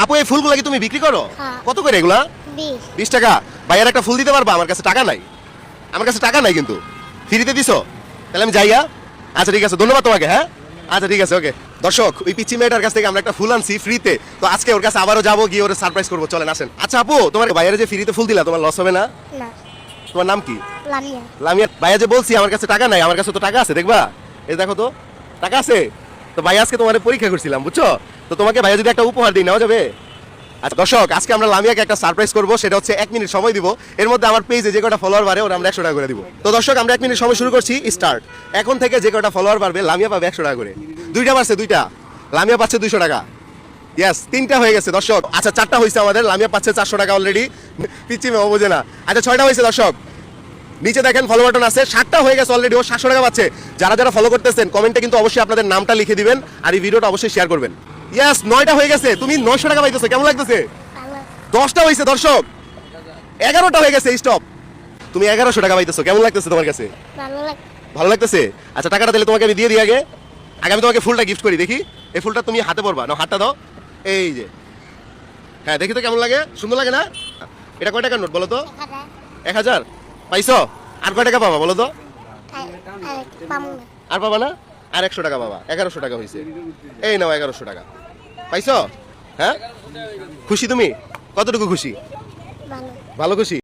আপু এই ফুলগুলো কি তুমি বিক্রি করো? হ্যাঁ। কত করে এগুলা? 20 20 টাকা। ভাইয়ার একটা ফুল দিতে পারবা? আমার কাছে টাকা নাই। আমার কাছে টাকা নাই কিন্তু। ফ্রিতে দিছো? তাহলে আমি যাইয়া? আচ্ছা ঠিক আছে, ধন্যবাদ তোমাকে। হ্যাঁ আচ্ছা ঠিক আছে, ওকে। দর্শক, ওই পিচ্চি মেয়েটার কাছ থেকে আমরা একটা ফুল আনছি ফ্রিতে, তো আজকে ওর কাছে আবারও যাবো, গিয়ে ওর সারপ্রাইজ করবো। চলেন আসেন। আচ্ছা আপু, তোমার ভাইয়ারে যে ফ্রিতে ফুল দিলা, তোমার লস হবে না? না তোমার নাম কি? লামিয়া লামিয়া। ভাইয়া যে বলছি আমার কাছে টাকা নাই, আমার কাছে তো টাকা আছে, দেখবা? এই দেখো তো, টাকা আছে। তো ভাই আজকে তোমার পরীক্ষা করছিলাম, বুঝছো? তো তোমাকে ভাইয়া যদি একটা উপহার দিই, নেওয়া যাবে? আচ্ছা দর্শক, আজকে আমরা লামিয়াকে একটা সারপ্রাইজ করবো, সেটা হচ্ছে 1 মিনিট সময় দিব। এর মধ্যে আমার পেজে যে কটা ফলোয়ার বাড়ে ওরা আমরা 100 টাকা করে দিব। তো দর্শক, আমরা 1 মিনিট সময় শুরু করছি, স্টার্ট। এখন থেকে যে কটা ফলোয়ার বাড়বে, লামিয়া পাবে 100 টাকা করে। দুইটা বাড়ছে, দুইটা। লামিয়া পাচ্ছে 200 টাকা। ইয়েস, 3টা হয়ে গেছে দর্শক। আচ্ছা 4টা হয়েছে আমাদের, লামিয়া পাচ্ছে 400 টাকা অলরেডি। পিচ্ছি মেয়ে বোঝে না। আচ্ছা 6টা হয়েছে দর্শক। নিচে দেখেন ফলো বাটন আছে, 7টা হয়ে গেছে অলরেডি, ও 700 টাকা পাচ্ছে। যারা যারা ফলো করতেছেন কমেন্টে কিন্তু অবশ্যই আপনাদের নামটা লিখে দিবেন, আর এই ভিডিওটা অবশ্যই শেয়ার করবেন। ইয়েস, 9টা হয়ে গেছে, তুমি 900 টাকা পাইতেছো, কেমন লাগতেছে? ভালো 10টা হয়েছে দর্শক, 11টা হয়ে গেছে, স্টপ। তুমি 1100 টাকা পাইতেছো, কেমন লাগতেছে তোমার কাছে? ভালো লাগে ভালো লাগতেছে? আচ্ছা টাকাটা দিলে তোমাকে আমি দিয়ে দিই আগে। আগে আমি তোমাকে ফুলটা গিফট করি, দেখি। এই ফুলটা তুমি হাতে পরবা না, হাতটা দাও। এই যে, হ্যাঁ দেখি তো কেমন লাগে, সুন্দর লাগে না? এটা কয় টাকার নোট বলো তো? 1000 পাইছো? আর কয় টাকা পাবা বলো তো? পামু না আর পাবা না? আর 100 টাকা পাবা, 1100 টাকা হয়েছে। এই নাও 1100 টাকা পাইছো। হ্যাঁ, খুশি তুমি? কতটুকু খুশি? ভালো ভালো খুশি?